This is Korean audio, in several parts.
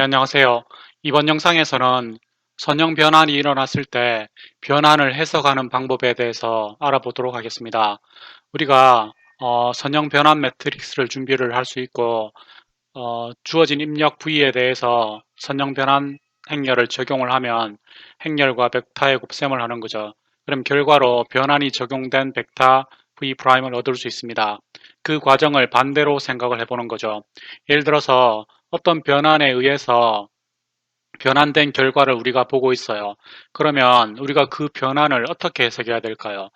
안녕하세요. 이번 영상에서는 선형 변환이 일어났을 때 변환을 해석하는 방법에 대해서 알아보도록 하겠습니다. 우리가 선형 변환 매트릭스를 준비를 할 수 있고 주어진 입력 부위에 대해서 선형 변환 행렬을 적용을 하면 행렬과 벡터의 곱셈을 하는 거죠. 그럼 결과로 변환이 적용된 벡터 V'을 얻을 수 있습니다. 그 과정을 반대로 생각을 해보는 거죠. 예를 들어서 어떤 변환에 의해서 변환된 결과를 우리가 보고 있어요. 그러면 우리가 그 변환을 어떻게 해석해야 될까요?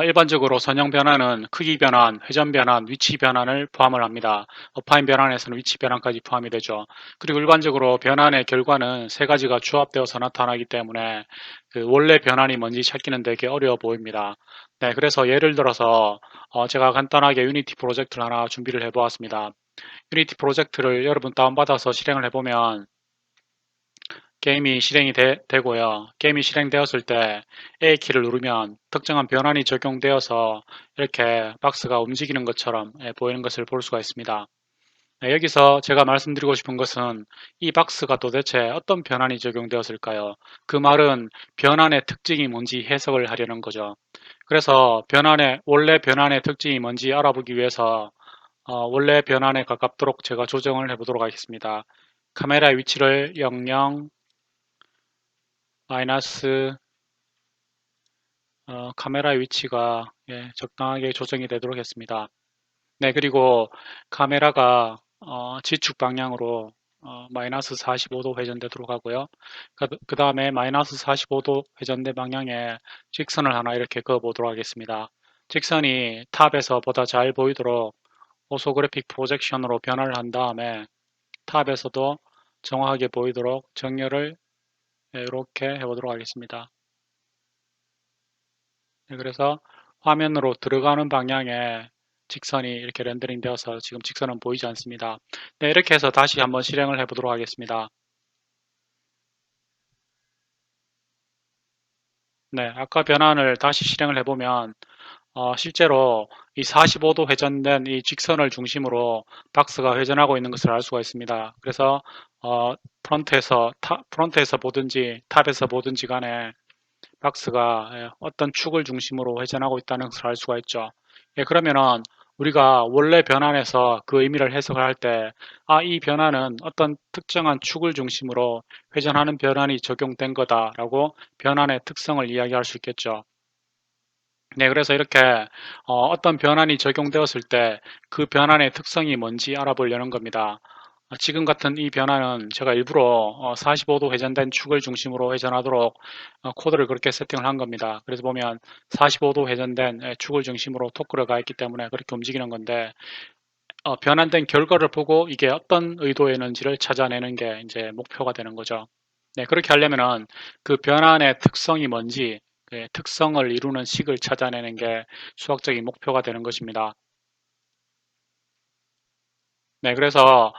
일반적으로 선형 변환은 크기 변환, 회전 변환, 위치 변환을 포함을 합니다. 어파인 변환에서는 위치 변환까지 포함이 되죠. 그리고 일반적으로 변환의 결과는 세 가지가 조합되어서 나타나기 때문에 그 원래 변환이 뭔지 찾기는 되게 어려워 보입니다. 네, 그래서 예를 들어서 제가 간단하게 유니티 프로젝트를 하나 준비를 해 보았습니다. 유니티 프로젝트를 여러분 다운받아서 실행을 해보면 게임이 실행이 되고요. 게임이 실행되었을 때 A키를 누르면 특정한 변환이 적용되어서 이렇게 박스가 움직이는 것처럼 보이는 것을 볼 수가 있습니다. 네, 여기서 제가 말씀드리고 싶은 것은 이 박스가 도대체 어떤 변환이 적용되었을까요? 그 말은 변환의 특징이 뭔지 해석을 하려는 거죠. 그래서 원래 변환의 특징이 뭔지 알아보기 위해서 원래 변환에 가깝도록 제가 조정을 해보도록 하겠습니다. 카메라의 위치를 00, 마이너스 카메라의 위치가 적당하게 조정이 되도록 했습니다. 네, 그리고 카메라가 지축 방향으로 마이너스 45도 회전되도록 하고요. 그 다음에 마이너스 45도 회전된 방향에 직선을 하나 이렇게 그어 보도록 하겠습니다. 직선이 탑에서 보다 잘 보이도록 오소그래픽 프로젝션으로 변화를 한 다음에 탑에서도 정확하게 보이도록 정렬을 이렇게 해보도록 하겠습니다. 네, 그래서 화면으로 들어가는 방향에 직선이 이렇게 렌더링 되어서 지금 직선은 보이지 않습니다. 네, 이렇게 해서 다시 한번 실행을 해보도록 하겠습니다. 네, 아까 변환을 다시 실행을 해보면 실제로 이 45도 회전된 이 직선을 중심으로 박스가 회전하고 있는 것을 알 수가 있습니다. 그래서 프론트에서 보든지 탑에서 보든지 간에 박스가 어떤 축을 중심으로 회전하고 있다는 것을 알 수가 있죠. 그러면은 우리가 원래 변환에서 그 의미를 해석을 할 때, 이 변환은 어떤 특정한 축을 중심으로 회전하는 변환이 적용된 거다라고 변환의 특성을 이야기할 수 있겠죠. 네, 그래서 이렇게 어떤 변환이 적용되었을 때 그 변환의 특성이 뭔지 알아보려는 겁니다. 지금 같은 이 변화는 제가 일부러 45도 회전된 축을 중심으로 회전하도록 코드를 그렇게 세팅을 한 겁니다. 그래서 보면 45도 회전된 축을 중심으로 토크를 가했기 때문에 그렇게 움직이는 건데 변환된 결과를 보고 이게 어떤 의도였는지를 찾아내는 게 이제 목표가 되는 거죠. 네, 그렇게 하려면은 그 변환의 특성이 뭔지 그 특성을 이루는 식을 찾아내는 게 수학적인 목표가 되는 것입니다. 네, 그래서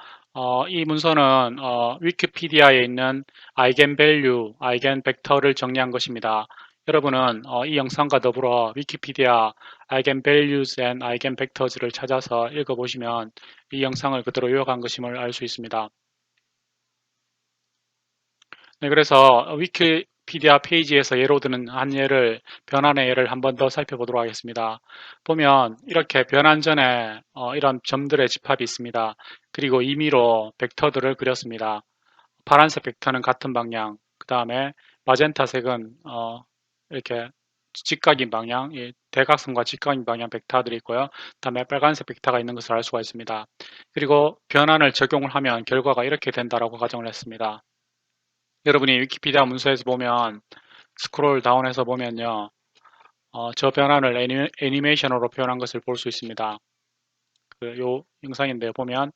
이 문서는 위키피디아에 있는 eigenvalue, eigenvector를 정리한 것입니다. 여러분은 이 영상과 더불어 위키피디아 eigenvalues and eigenvectors를 찾아서 읽어보시면 이 영상을 그대로 요약한 것임을 알 수 있습니다. 네, 그래서 위키피디아 페이지에서 예로 드는 한 예를, 변환의 예를 한 번 더 살펴보도록 하겠습니다. 보면 이렇게 변환 전에 이런 점들의 집합이 있습니다. 그리고 임의로 벡터들을 그렸습니다. 파란색 벡터는 같은 방향, 그 다음에 마젠타색은 이렇게 직각인 방향, 대각선과 직각인 방향 벡터들이 있고요. 그 다음에 빨간색 벡터가 있는 것을 알 수가 있습니다. 그리고 변환을 적용을 하면 결과가 이렇게 된다라고 가정을 했습니다. 여러분이 위키피디아 문서에서 보면 스크롤 다운해서 보면요. 저 변환을 애니메이션으로 표현한 것을 볼 수 있습니다. 요 영상인데 보면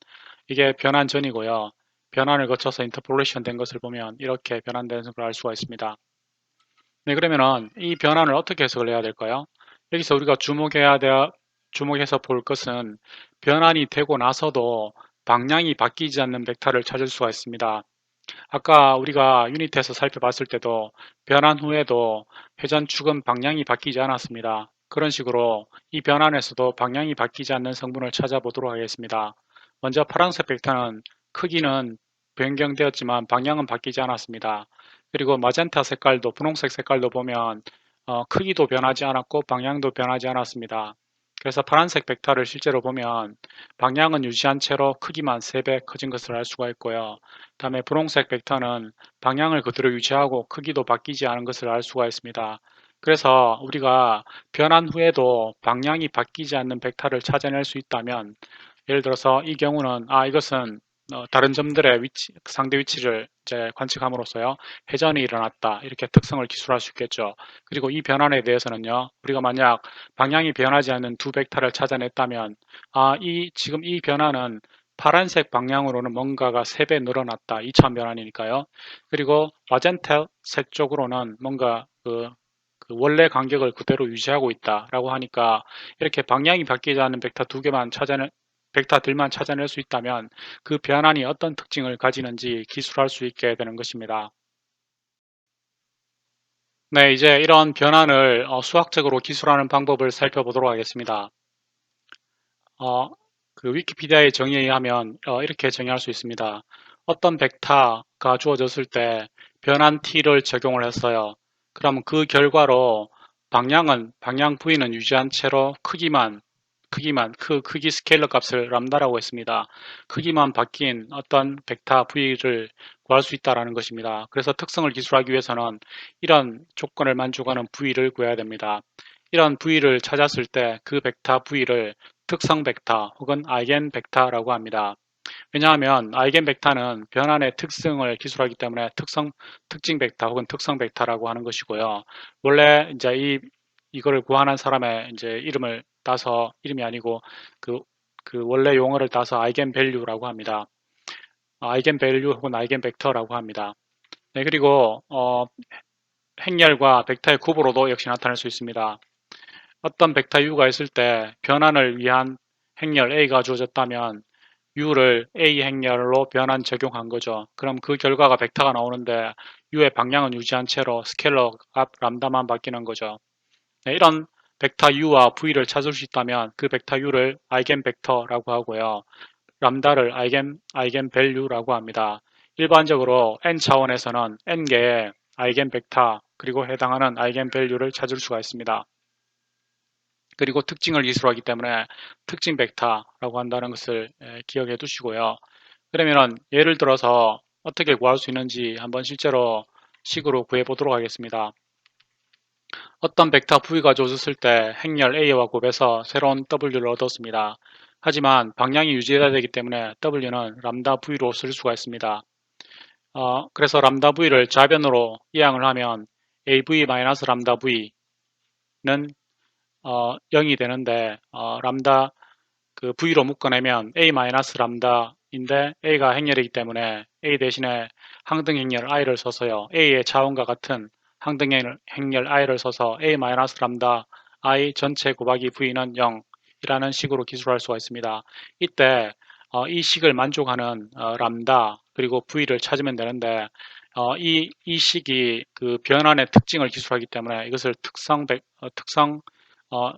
이게 변환 전이고요. 변환을 거쳐서 인터폴레이션 된 것을 보면 이렇게 변환되는 걸 알 수가 있습니다. 네, 그러면은 이 변환을 어떻게 해석을 해야 될까요? 여기서 우리가 주목해서 볼 것은 변환이 되고 나서도 방향이 바뀌지 않는 벡터를 찾을 수가 있습니다. 아까 우리가 유니트에서 살펴봤을 때도 변환 후에도 회전축은 방향이 바뀌지 않았습니다. 그런 식으로 이 변환에서도 방향이 바뀌지 않는 성분을 찾아보도록 하겠습니다. 먼저 파란색 벡터는 크기는 변경되었지만 방향은 바뀌지 않았습니다. 그리고 마젠타 색깔도 분홍색 색깔도 보면 크기도 변하지 않았고 방향도 변하지 않았습니다. 그래서 파란색 벡터를 실제로 보면 방향은 유지한 채로 크기만 3배 커진 것을 알 수가 있고요. 다음에 분홍색 벡터는 방향을 그대로 유지하고 크기도 바뀌지 않은 것을 알 수가 있습니다. 그래서 우리가 변한 후에도 방향이 바뀌지 않는 벡터를 찾아낼 수 있다면, 예를 들어서 이 경우는 이것은 다른 점들의 상대 위치를 이제 관측함으로써요 회전이 일어났다, 이렇게 특성을 기술할 수 있겠죠. 그리고 이 변환에 대해서는요, 우리가 만약 방향이 변하지 않는 두 벡터를 찾아냈다면 지금 이 변화는 파란색 방향으로는 뭔가가 3배 늘어났다, 2차 변환이니까요. 그리고 마젠타색 쪽으로는 뭔가 그 원래 간격을 그대로 유지하고 있다라고 하니까, 이렇게 방향이 바뀌지 않는 벡터들만 찾아낼 수 있다면 그 변환이 어떤 특징을 가지는지 기술할 수 있게 되는 것입니다. 네, 이제 이런 변환을 수학적으로 기술하는 방법을 살펴보도록 하겠습니다. 어, 그 위키피디아의 정의에 의하면 이렇게 정의할 수 있습니다. 어떤 벡터가 주어졌을 때 변환 t를 적용을 했어요. 그럼 그 결과로 방향 v는 유지한 채로 그 크기 스케일러 값을 람다라고 했습니다. 크기만 바뀐 어떤 벡터 v를 구할 수 있다는 것입니다. 그래서 특성을 기술하기 위해서는 이런 조건을 만족하는 v를 구해야 됩니다. 이런 v를 찾았을 때 그 벡터 v를 특성 벡터 혹은 아이겐 벡터라고 합니다. 왜냐하면 아이겐 벡터는 변환의 특성을 기술하기 때문에 특징 벡터 혹은 특성 벡터라고 하는 것이고요. 원래 이제 이거를 구하는 사람의 이제 이름을 따서, 이름이 아니고 그, 그 원래 용어를 따서 아이겐 밸류라고 합니다. 아이겐 밸류 혹은 아이겐 벡터라고 합니다. 네, 그리고 행렬과 벡터의 굽으로도 역시 나타낼 수 있습니다. 어떤 벡터 u가 있을 때 변환을 위한 행렬 a가 주어졌다면 u를 a 행렬로 변환 적용한 거죠. 그럼 그 결과가 벡터가 나오는데 u의 방향은 유지한 채로 스케일러 값 람다만 바뀌는 거죠. 네, 이런 벡터 u와 v를 찾을 수 있다면 그 벡터 u를 아이겐 벡터라고 하고요. 람다를 아이겐 밸류라고 합니다. 일반적으로 n 차원에서는 n개의 아이겐 벡터 그리고 해당하는 아이겐 밸류를 찾을 수가 있습니다. 그리고 특징을 기술하기 때문에 특징 벡터라고 한다는 것을 기억해 두시고요. 그러면 예를 들어서 어떻게 구할 수 있는지 한번 실제로 식으로 구해 보도록 하겠습니다. 어떤 벡터 v가 주어졌을 때 행렬 a와 곱해서 새로운 w를 얻었습니다. 하지만 방향이 유지해야 되기 때문에 w는 람다 v로 쓸 수가 있습니다. 그래서 람다 v를 좌변으로 이항을 하면 av-람다 v는 0이 되는데, 람다 v로 묶어내면 a-람다인데 a가 행렬이기 때문에 a 대신에 항등 행렬 i를 써서요, a의 자원과 같은 항등 행렬 i를 써서 a-람다 i 전체 곱하기 v는 0 이라는 식으로 기술할 수가 있습니다. 이때 이 식을 만족하는 람다 그리고 v를 찾으면 되는데, 이 식이 그 변환의 특징을 기술하기 때문에 이것을 특성 어,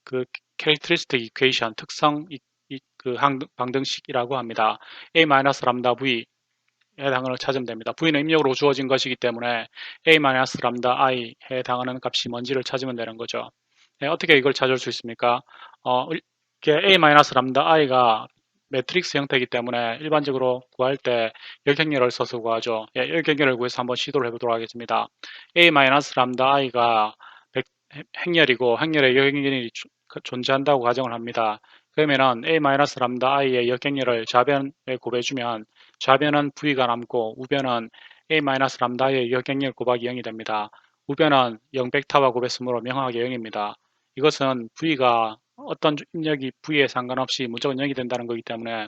그 characteristic equation 그 방정식이라고 합니다. a-람다 v 해당하는 찾으면 됩니다. v는 입력으로 주어진 것이기 때문에 a-람다 i에 해당하는 값이 뭔지를 찾으면 되는 거죠. 네, 어떻게 이걸 찾을 수 있습니까? a-람다 i가 매트릭스 형태이기 때문에 일반적으로 구할 때 열경렬을 써서 구하죠. 예, 열경렬을 구해서 한번 시도를 해보도록 하겠습니다. a-람다 i가 행렬이고 행렬에 역행렬이 존재한다고 가정을 합니다. 그러면은 a-람다 i의 역행렬을 좌변에 곱해주면 좌변은 v가 남고 우변은 a-람다 i의 역행렬 곱하기 0이 됩니다. 우변은 0벡터와 곱했으므로 명확하게 0입니다. 이것은 v가 어떤 입력이 v에 상관없이 무조건 0이 된다는 거기 때문에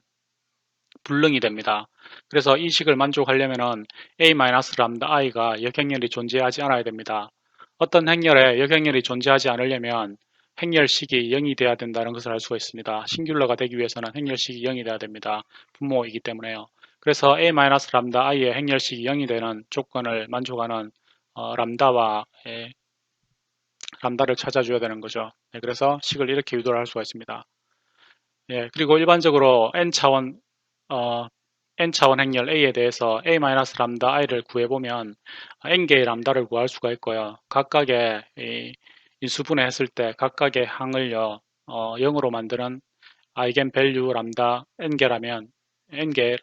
불능이 됩니다. 그래서 이 식을 만족하려면 a-람다 i가 역행렬이 존재하지 않아야 됩니다. 어떤 행렬에 역행렬이 존재하지 않으려면 행렬식이 0이 돼야 된다는 것을 알 수가 있습니다. 싱귤러가 되기 위해서는 행렬식이 0이 돼야 됩니다. 분모이기 때문에요. 그래서 a-람다 i의 행렬식이 0이 되는 조건을 만족하는 람다와 람다를 찾아줘야 되는 거죠. 네, 그래서 식을 이렇게 유도를 할 수가 있습니다. 예, 그리고 일반적으로 n차원 n차원 행렬 A에 대해서 A-람다 i를 구해보면 n개의 람다를 구할 수가 있고요. 각각의 인수분해했을 때 각각의 항을요 0으로 만드는 아이겐 밸류 람다 n개라면 n개의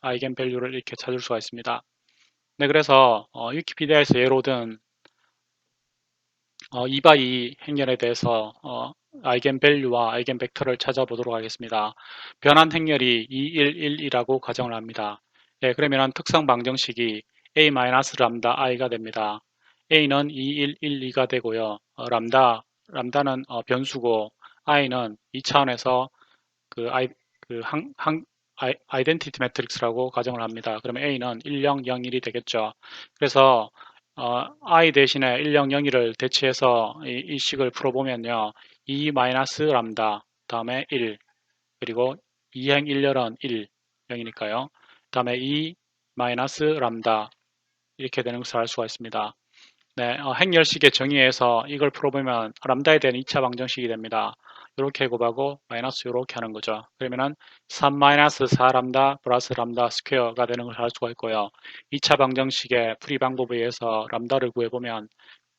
아이겐 밸류를 이렇게 찾을 수가 있습니다. 네, 그래서 위키피디아에서 예로 든 2x2 행렬에 대해서 아이겐 밸류와 아이겐 벡터를 찾아보도록 하겠습니다. 변환 행렬이 2, 1, 1이라고 가정을 합니다. 네, 그러면 특성 방정식이 a-람다 i가 됩니다. a는 2, 1, 1, 2가 되고요. 람다는 변수고 i는 2차원에서 그 아이덴티티 매트릭스라고 가정을 합니다. 그러면 A는 1, 0, 0, 1이 되겠죠. 그래서 I 대신에 1, 0, 0, 1을 대체해서 이 식을 풀어보면요. 2 마이너스 람다 다음에 1 그리고 2행 1열은 1 0이니까요. 다음에 2 마이너스 람다 이렇게 되는 것을 알 수가 있습니다. 네, 행렬식의 정의에서 이걸 풀어보면 람다에 대한 2차 방정식이 됩니다. 이렇게 곱하고 마이너스 이렇게 하는 거죠. 그러면은 3 마이너스 4람다 플러스 람다 스퀘어가 되는 걸 알 수가 있고요. 2차 방정식의 풀이 방법에 의해서 람다를 구해보면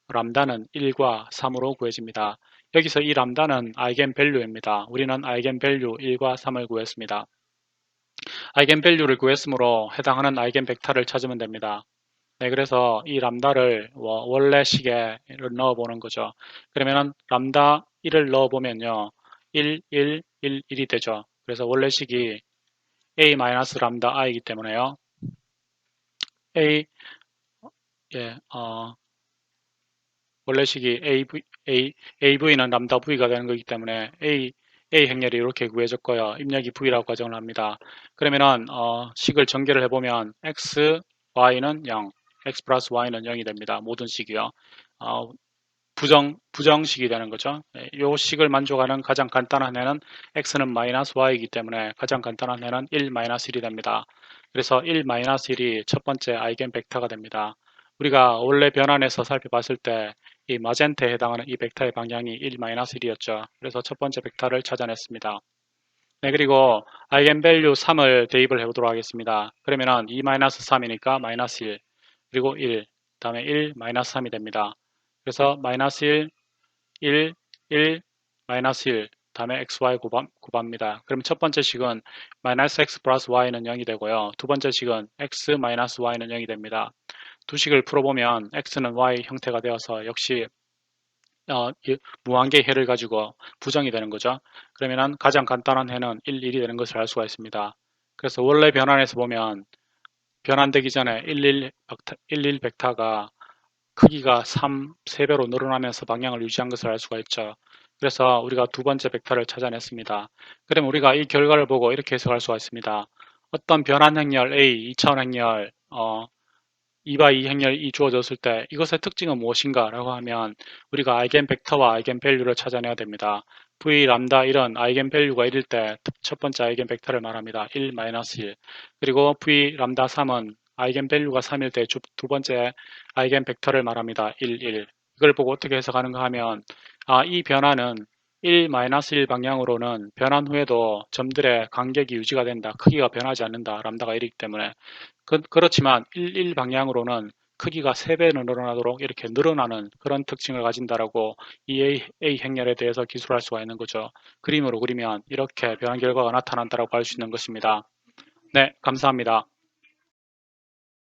람다는 1과 3으로 구해집니다. 여기서 이 람다는 아이겐 밸류입니다. 우리는 아이겐 밸류 1과 3을 구했습니다. 아이겐 밸류를 구했으므로 해당하는 아이겐 벡터를 찾으면 됩니다. 네, 그래서 이 람다를 원래 식에 넣어보는 거죠. 그러면은 람다 1을 넣어보면요. 1, 1, 1, 1이 되죠. 그래서 원래 식이 a-람다 i이기 때문에요. a, 예, 원래 식이 av는 람다 v가 되는 거기 때문에 a 행렬이 이렇게 구해졌고요. 입력이 v라고 가정을 합니다. 그러면은 식을 전개를 해보면 x, y는 0, x 플러스 y는 0이 됩니다. 모든 식이요. 부정식이 되는 거죠. 이 식을 만족하는 가장 간단한 해는 x는 마이너스 y이기 때문에 가장 간단한 해는 1 마이너스 1이 됩니다. 그래서 1 마이너스 1이 첫 번째 아이겐 벡터가 됩니다. 우리가 원래 변환해서 살펴봤을 때 이 마젠테에 해당하는 이 벡터의 방향이 1 마이너스 1이었죠. 그래서 첫 번째 벡터를 찾아냈습니다. 네, 그리고 아이겐밸류 3을 대입을 해보도록 하겠습니다. 그러면은 2 마이너스 3이니까 마이너스 1 그리고 1 다음에 1 마이너스 3이 됩니다. 그래서 마이너스 1 1, 1, 마이너스 1, 다음에 xy 곱합니다. 그럼 첫 번째 식은 마이너스 x 플러스 y는 0이 되고요. 두 번째 식은 x 마이너스 y는 0이 됩니다. 두 식을 풀어보면 x는 y 형태가 되어서 역시 무한계의 해를 가지고 부정이 되는 거죠. 그러면 가장 간단한 해는 1, 1이 되는 것을 알 수가 있습니다. 그래서 원래 변환에서 보면 변환되기 전에 11 벡터가 크기가 3배로 늘어나면서 방향을 유지한 것을 알 수가 있죠. 그래서 우리가 두 번째 벡터를 찾아냈습니다. 그럼 우리가 이 결과를 보고 이렇게 해석할 수가 있습니다. 어떤 변환 행렬 A, 2차원 행렬 2x2 행렬이 주어졌을 때 이것의 특징은 무엇인가 라고 하면 우리가 아이겐 벡터와 아이겐 밸류를 찾아내야 됩니다. v 람다 1은 아이겐 밸류가 1일 때 첫 번째 아이겐 벡터를 말합니다. 1, 1. 그리고 v 람다 3은 아이겐 밸류가 3일 때 두 번째 아이겐 벡터를 말합니다. 1, 1. 이걸 보고 어떻게 해석하는가 하면 이 변화는 1, 1 방향으로는 변환 후에도 점들의 간격이 유지가 된다. 크기가 변하지 않는다. 람다가 1이기 때문에 그렇지만 1 방향으로는 크기가 3배는 늘어나도록 이렇게 늘어나는 그런 특징을 가진다라고 이 A 행렬에 대해서 기술할 수가 있는 거죠. 그림으로 그리면 이렇게 변환 결과가 나타난다라고 할 수 있는 것입니다. 네, 감사합니다.